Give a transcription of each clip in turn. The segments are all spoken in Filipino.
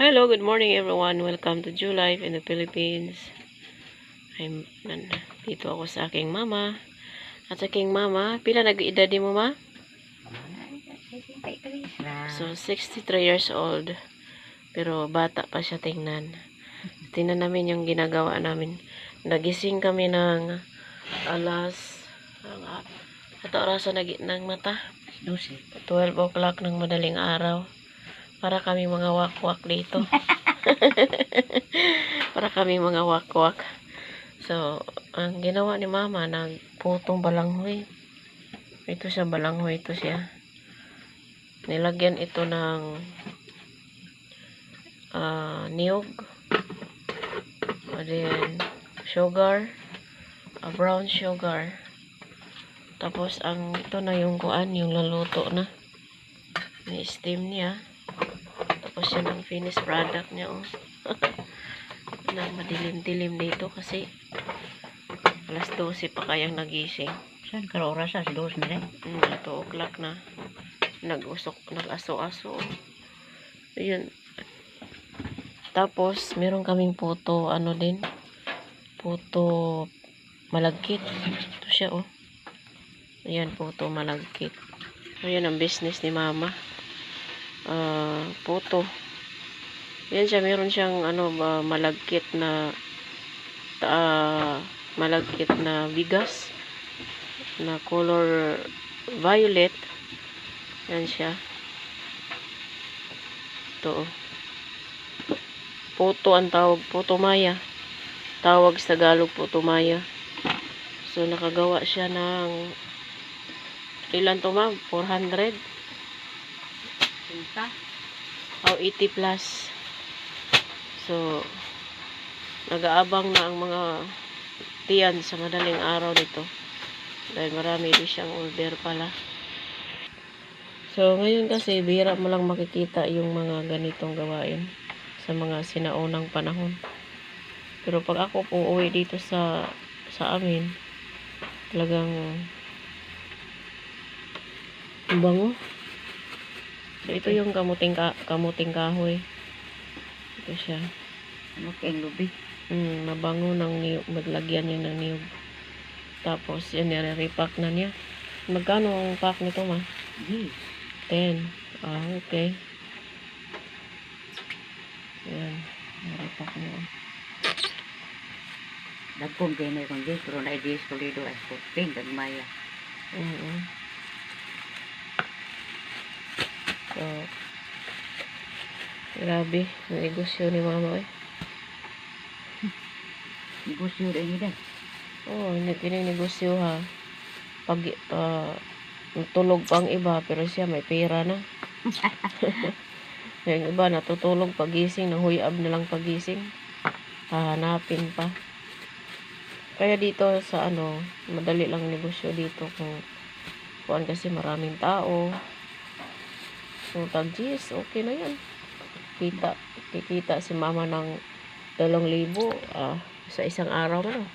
Hello, good morning everyone. Welcome to Jew Life in the Philippines. Dito ako sa aking mama. At sa aking mama, pila nag-edad mo ma? So, 63 years old. Pero bata pa siya tingnan. Tingnan namin yung ginagawa namin. Nagising kami ng alas at orasan ng mata. 12 o'clock ng madaling araw. Para kami mga wakwak dito. Para kami mga wakwak. So, ang ginawa ni mama, nagputong balanghoy. Ito siya, balanghoy. Ito siya. Nilagyan ito ng niyog. And then, sugar. Brown sugar. Tapos, ito na yung kuan, yung laluto na. May steam niya. Tapos yan ang finished product niya, oh. Na madilim-dilim dito kasi alas 12 pa kayang nagising. Saan ka oras sa 2 na rin? 2 o'clock na. Nag-aso-aso. Ayun. Tapos, meron kaming puto, puto malagkit. Ito siya, oh. Ayan, puto malagkit. Ayan ang business ni mama. Puto. Yan siya, meron siyang malagkit na bigas na color violet. Yan siya. Ito. Puto ang tawag, puto maya. Tawag sa Tagalog, puto maya. So nakagawa siya ng ilan to ma'am? 400? 80 plus. So, nag-aabang na ang mga tiyan sa madaling araw nito. Dahil marami din siyang order pala. So, ngayon kasi, bihira mo lang makikita yung mga ganitong gawain sa mga sinaunang panahon. Pero pag ako po uwi dito sa amin, talagang bango. So, ito yung kamuting kahoy. Ito siya. Ano kayong lubi? Mabango ng niyog. Maglagyan niya ng niyog. Tapos, yan, nire-repack na niya. Magkano ang pack nito, ma? 10. Okay. Yan. Nire-repack niya. Dagkong kayo na yung pero na-ideas ko dito ay 14, gagmaya. So, grabe, negosyo ni mama eh. Negosyo rin nila. Oo, negosyo ha. Pag tulog pa ang iba, pero siya may pera na. Yung iba natutulog pagising, nahuyab na lang pagising. Hahanapin pa. Kaya dito sa madali lang negosyo dito kung kasi maraming tao. So, tag-GS, okay na yan. Kikita si mama ng 2,000 sa isang araw mo.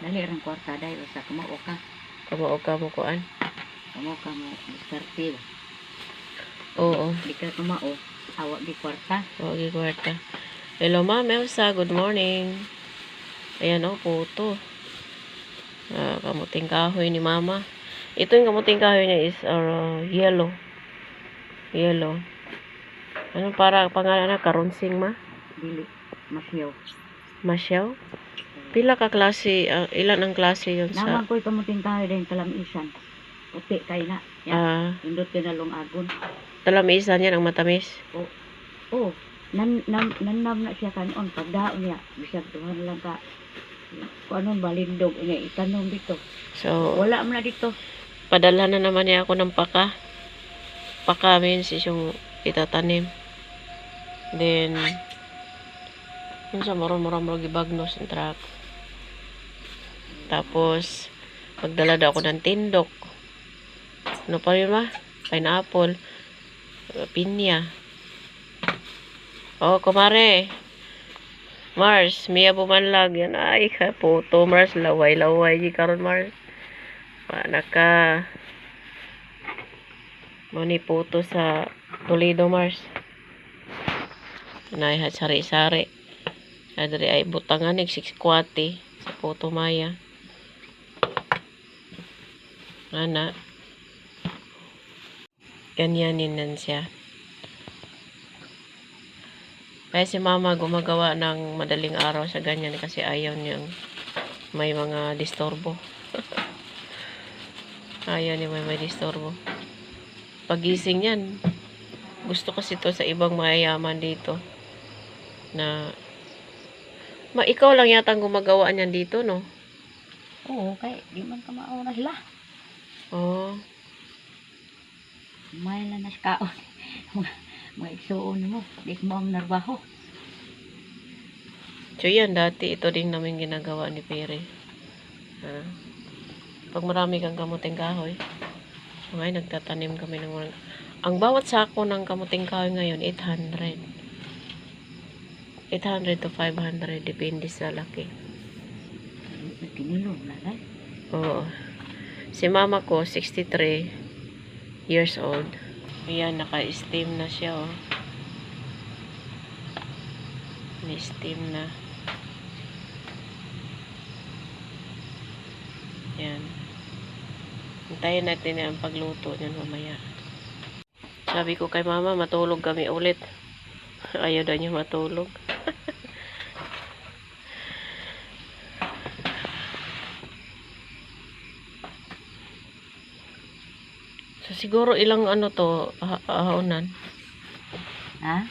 Dali rin kwarta dahil sa kamao ka. Kamao ka mo kuan? Kamao ka mo, starte. Oo. Di ka kamao, awak di kwarta. Awak di kwarta. Hello ma'am Elsa, good morning. Ayan puto. Kamuting kahoy ni mama. Ito yung kamuting kahoy niya is yellow. Yellow. Ano para pangalan na? Karonsing ma? Dili. Masyaw. Masyaw? Pila ka klase? Ilan ang klase yun sa... Naman ko'y kamuting kahoy din talamisan. Puti kayo na. Indot din na lungagon. Talamisan yan ang matamis? Oo. Nanam na siya kanon. Pagdaon niya. Bisag tuhan lang ka. Kung anong balindog. Itanom dito. So, wala mo na dito. Padala na naman niya ako ng paka. Paka means is yung itatanim. Then, yun sa marong gibagnos ng truck. Tapos, magdala daw ako ng tindok. Ano pa yun ma? Pineapple. Pinya. Kumare. Mars, Mia bumanlag. Yan ay, puto Mars. Laway. Karon Mars. Naka Mani puto sa Toledo Mars. Naihat sari-sari. Adri ay butangan ni sikwati sa Puto Maya. Ana. Ganyanin nan siya. Kaya si mama gumagawa ng madaling araw sa ganyan kasi ayaw niyang may mga disturbo. Ayaw niya may disturbo. Pagising yan, gusto kasi to sa ibang mayayaman dito na ikaw lang yata ang gumagawa niyan dito, no? Oo, kay di man ka mauna sila. Oh, May lang nas kaon. Mga igsuon mo, di mo ang narbaho. so yan, dati ito din namin ginagawa ni Pere. Pag marami kang kamuting kahoy, so ngayon nagtatanim kami ng mga... Ang bawat sako ng kamuting kahoy ngayon, 800. 800 to 500, depende sa laki. Kinilom na lang. Oo. Si mama ko, 63 years old. Ayan, naka-steam na siya, oh. Ni-steam na. Ayan. Hintayin natin ang pagluto niyan mamaya. Sabi ko kay mama, matulog kami ulit. Ayaw daw niya matulog. So, siguro ilang ano to, ahaunan? Ha?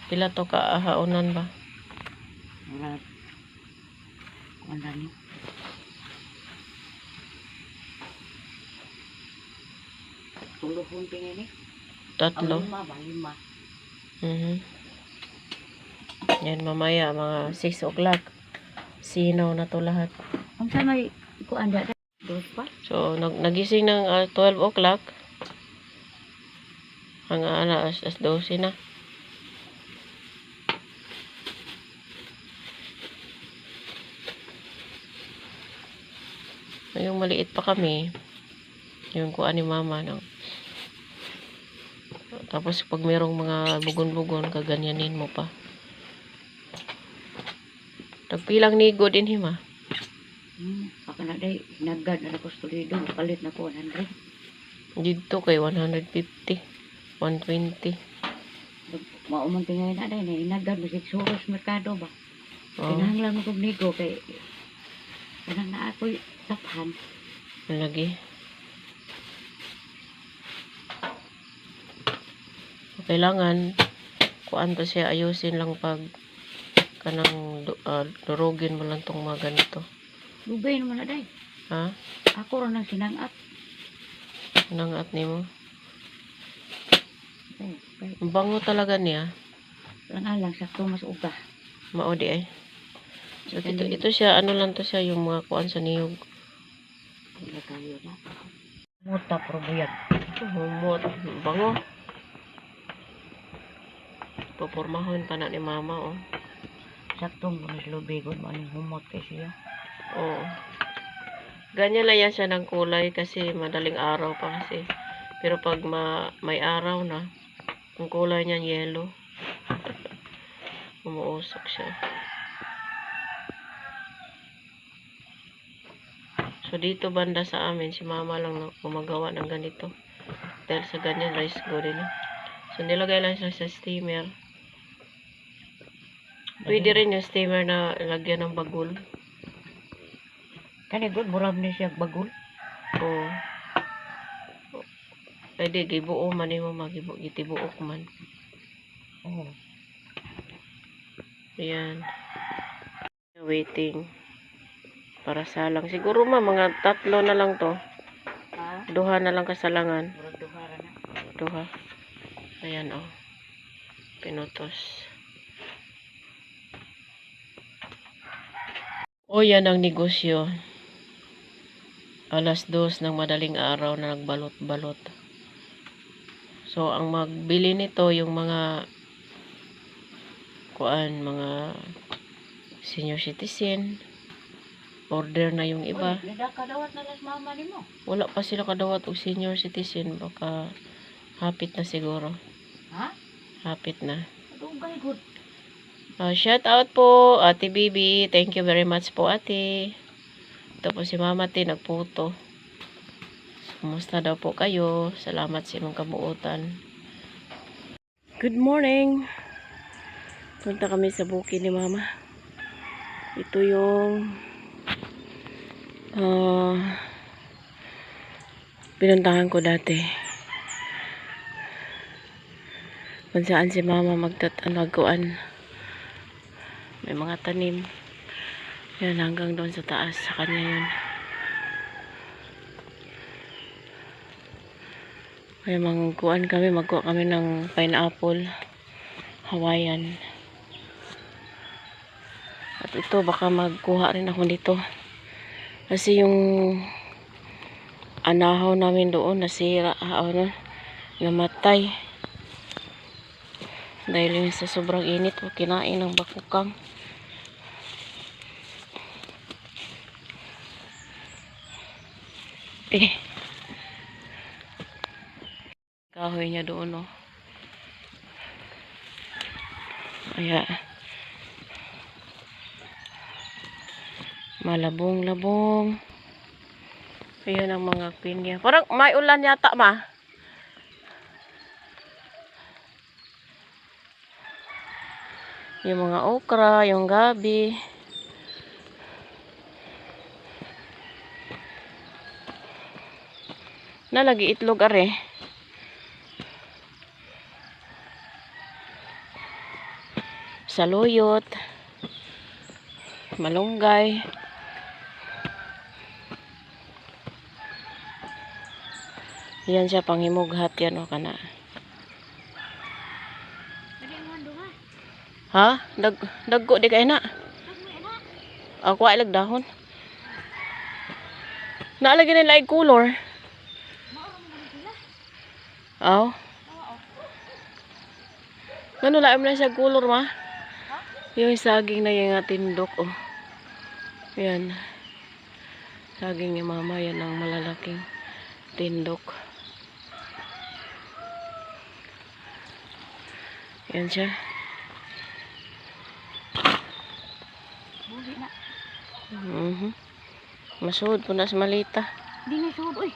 Pila to ka ahaunan ba? Wala. Wala ni. Tulupon tingin eh. Tatlo. Lima. Yan, mamaya, mga 6 o'clock. Sinaw na to lahat. Ang sa may kuan da. Dos pa? So, nagising ng 12 o'clock. Hanggang alas 12 na. Yung maliit pa kami, yung kuan ni mama, no? Tapos pag merong mga bugon-bugon, kaganyanin mo pa. Nagpilang nigo din hima. Baka na day, nagad na ako studido, palit na ko 100. Dito kay 150, 120. Maumang tingay na day, nagad na sigsuros merkado ba? Oh, Kinahanglan mo kong nigo kay kanang na ako'y taphan. lagi. Kailangan kuan to siya, ayusin lang pag kanang durugin mo lang tong mga ganito. Lugay naman na day. Ha? Ako rin ang sinangat. Nangat nimo. Ay, Ang bango talaga niya. lang sakto mas uga. Maodi ay. So ito siya, ano lang to siya, yung mga kuan sa niyog. Wala kayo na. Muta probuyag. Humot, bango. Pupormahon pa na ni mama, oh. Saktong bunis lubigod mo aning humot kay siya. Oo. Ganyan lang yan siya ng kulay kasi madaling araw pa kasi. Pero pag may araw na, ang kulay niyan yellow. Umuusok siya. So dito banda sa amin, si mama lang gumagawa ng ganito. Dahil sa ganyan, rice go din. So nilagay lang siya sa steamer. Pwede rin yung steamer na lagyan ng bagul. Kani gud murag ni siya bagol. Oo. Pwede, gibuo man mo gitibuok man. Oh. Ayan. Waiting. Para salang. Siguro mga 3 na lang to. Ha? 2 na lang kasalangan. Murag duhara na. 2. Ayan, oh. Pinutos. O, yan ang negosyo. Alas 2 ng madaling araw na nagbalot-balot. So, ang magbili nito, yung mga mga senior citizen. Order na yung iba. Kadawat na las mama nimo. Wala pa sila kadawat og senior citizen. Baka hapit na siguro. Ha? Hapit na. Dugay gud. Shout out po, Ate Bibi. Thank you very much po, ate. Ito po si Mama T, nagputo. Kumusta daw po kayo? Salamat sa inyong kabuutan. Good morning. Punta kami sa bukid ni Mama. Ito yung pinuntahan ko dati. Kung saan si Mama magkuan. May mga tanim. Yan, hanggang doon sa taas. Sa kanya yun. Kaya magkuan kami. Magkuha kami ng pineapple. Hawaiian. At ito, baka magkuha rin ako dito. Kasi yung anahaw namin doon, nasira. Namatay. Dahil yung sa sobrang init, kinain ng bakukang. Kahoy niya doon, oh. Kaya malabong-labong. Ayan ang mga pinya. Parang may ulan yata, ma. Yung mga okra, yung gabi. Nalagi itlog are. Saluyot. Malunggay. Yan siya panghimughat yan o kana. Ha? Daggo di kay na. Ako ay lag dahon. Naalagyan nila ay color. Aw. Ano laim na siya color, ma? Yung saging na yung tindok, oh. Yan. Saging ni Mama, yan ang malalaking tindok. Yan siya. Masuod po na sa malita. Hindi na suod, uy.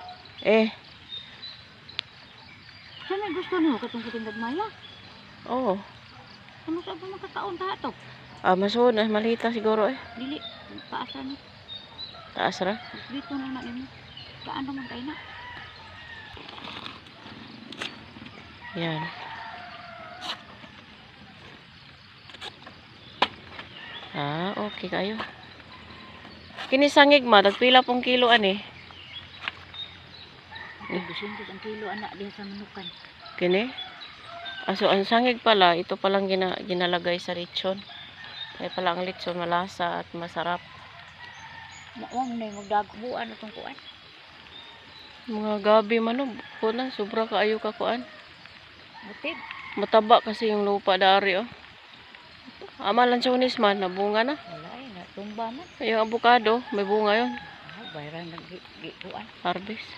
Saan may gusto niyo? Katong kuting gagmaya? Oo. Ano sa ba makataon ta to? Masuod na sa malita siguro Dili, taas na. Taas ra? Dito na na nimo. Kaan naman kayo na. Yan. Okay kayo. Kinisangig ma, tagpila pong kilo ani. Gusto ang kilo anak din sa manukan. Kini? So ang sangig pala, ito palang ginalagay sa lechon. Kaya pala ang lechon malasa at masarap. Maong na yung magdagbuan itong kuan. Mga gabi man, na, sobra kaayo ka kuan. Butid. Mataba kasi yung lupa dari, oh. Amalan sa unis man, nabunga na. Wala natumba man. Yung avocado, may bunga yun. Bayran nag-kuan. Harvest.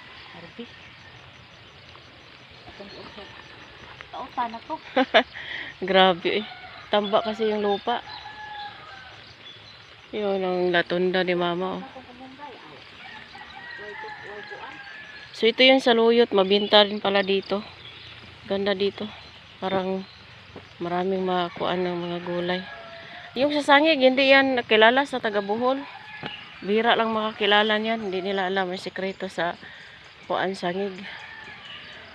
Tautan na to. Grabe Tamba kasi yung lupa. Yun ang latunda ni Mama, oh. So ito yung saluyot, mabinta rin pala dito. Ganda dito. Parang maraming makuan ng mga gulay. Yung sasangig, hindi yan kilala sa taga Bohol. Bihira lang makakilala niyan. Hindi nila alam ang sikreto sa kuan sangig.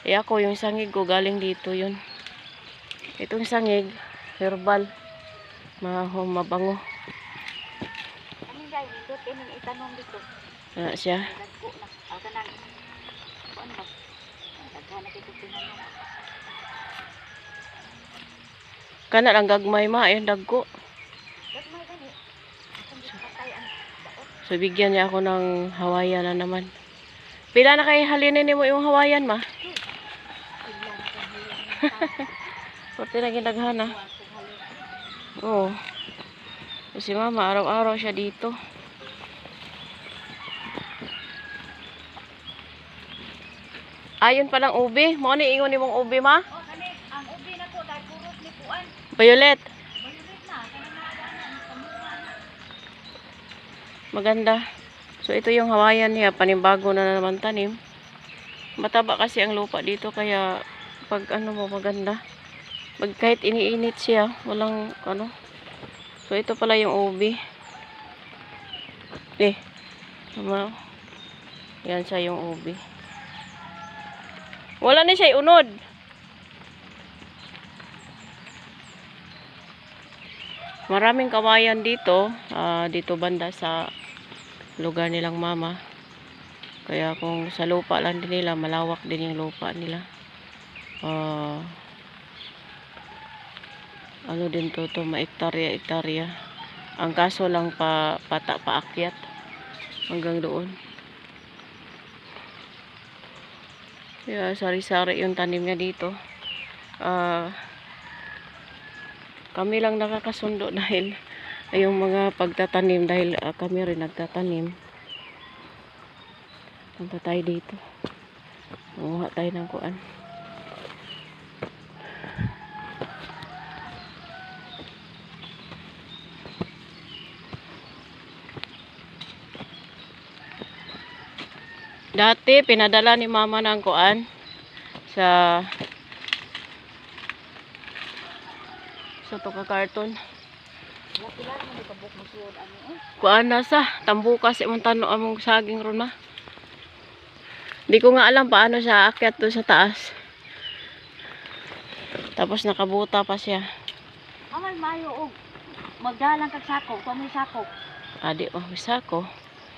Ako yung sangig ko galing dito yun. Itong sangig, herbal. Mabango. Ano guys, dito tining itanong dito. Ano siya? Dagko na. Kanang kuan ba? Daghan na kito tinanong. Kana lang gagmay ma, ayun dagko. Gagmay gani. So bigyan niya ako ng Hawaiian na naman. Pila na kay halinin mo yung Hawaiian, ma? Porte na ginaghan, ha? Oo. Si Mama, araw-araw siya dito. Ayun palang ubi. Mo ni ingon nimong ubi, ma? Ang ubi na ko dahil purot ni kuan. Violet. Violet na. Maganda. So ito yung Hawaiian niya, panibago na naman tanim. Mataba kasi ang lupa dito kaya pag ano mo maganda. Kahit iniinit siya, walang ano. So ito pala yung ubi. Tama. Yan siya yung ubi. Wala na siya unod. Maraming kawayan dito. Dito banda sa lugar nilang mama. Kaya kung sa lupa lang din nila, malawak din yung lupa nila. Ano din to, maektarya. Ang kaso lang paakyat hanggang doon. Kaya sari-sari yung tanim niya dito. Kami lang nakakasundo dahil yung mga pagtatanim dahil kami rin nagtatanim. Punta tayo dito. Manguha tayo ng kuan. Dati pinadala ni mama ng kuan sa to ka karton. Kuan na sa tambukas imong tano among saging ron ma. Di ko nga alam paano siya aakyat doon sa taas. Tapos nakabuta pa siya. Amal mayo og magdalang kag sako, may sako. Adi oh, sako.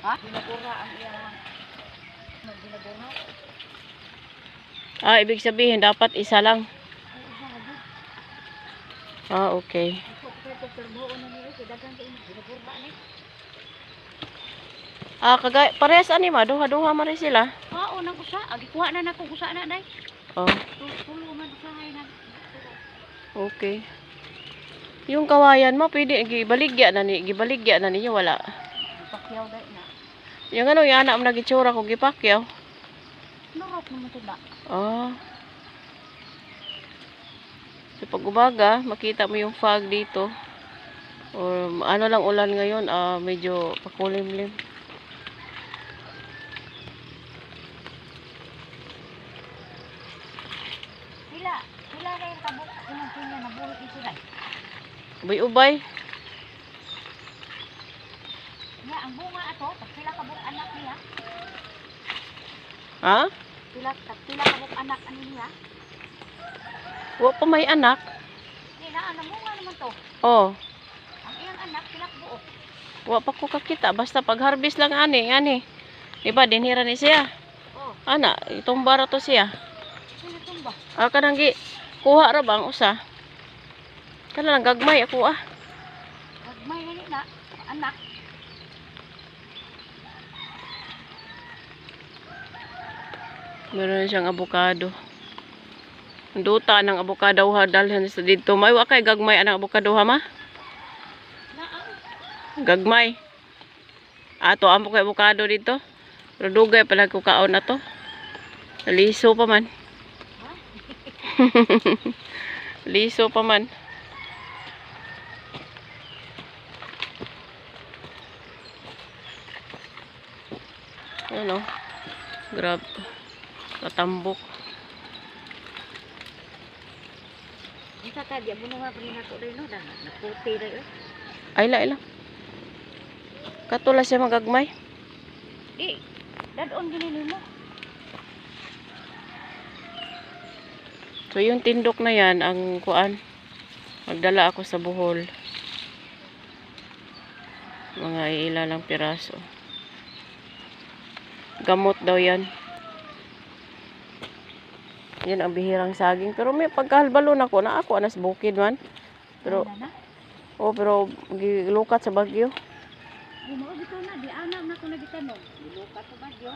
Ha? Binabura ang iyang binabura. Ibig sabihin dapat isa lang. Okay. Parehas ani ma, duha-duha man rin sila. Nang usa, agikuha na nako usa na day. Tulo man usahay na. Okay. Yung kawayan mo pwede gibaligya na ninyo wala. Gipakyaw day na. Yung ano, yung anak mo nagitsura ko gipakyaw. Norok naman to ba? So pag umaga, makita mo yung fog dito. Or ano lang ulan ngayon, medyo pakulimlim. Sila rin kabuk imong pinya na buhit ni sila. Ubay-ubay. Ya, ang bunga ato, pag sila kabuk anak niya. Ha? Sila kabuk anak ani niya. Wa pa may anak. Di na ano bunga naman to. Ang iyang anak sila buo. Wa pa ko kakita basta pag harvest lang ani. Diba dinhira ni siya? Ana, itumba ra to siya. Sino tumba? Kanang kuha ra bang usa? Kanang gagmay ako Gagmay gani na anak. Meron siyang avocado. Duta ng avocado dalhan sa dito. May wa kay gagmay anang avocado ha ma? Gagmay. Ato amo kay avocado dito. Pero dugay pala ko kaon na to. Liso pa man. Liso pa man. Ano? Grab. Katambok. Isa ta di buno nga prin nato rin no na puti rin. Ayla. Katula siya magagmay. Dadon gini mo. So yung tindok na yan ang kuan. Magdala ako sa Bohol. Mga ilang piraso. Gamot daw yan. Yan ang bihirang saging. Pero may pagkahalbalon ako na ako anas bukid man. Pero pero gilukat sa Bagyo. Di mo bitaw na di anak na ko na gitanog. Gilukat sa Bagyo.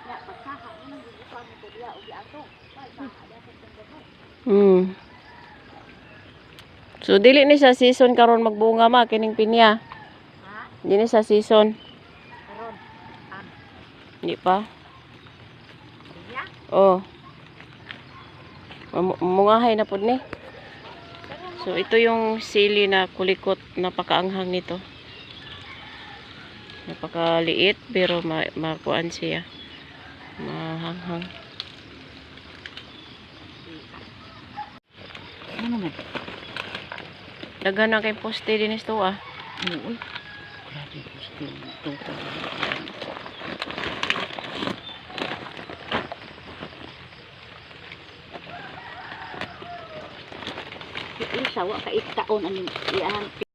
Ya pagkaha nang gibuka mo ko diya ugi ato. So dili ni sa season karon magbunga ma kining pinya. Dili sa season. Karon. Di pa. Mungahay na pud ni. So ito yung sili na kulikot na pakaanghang nito. Napakaliit pero makuan siya. Mahanghang. Ano man? Daghan na kay poste din ito ah. Oo. Grabe ko still ito. Isawa ka itaon aning iyan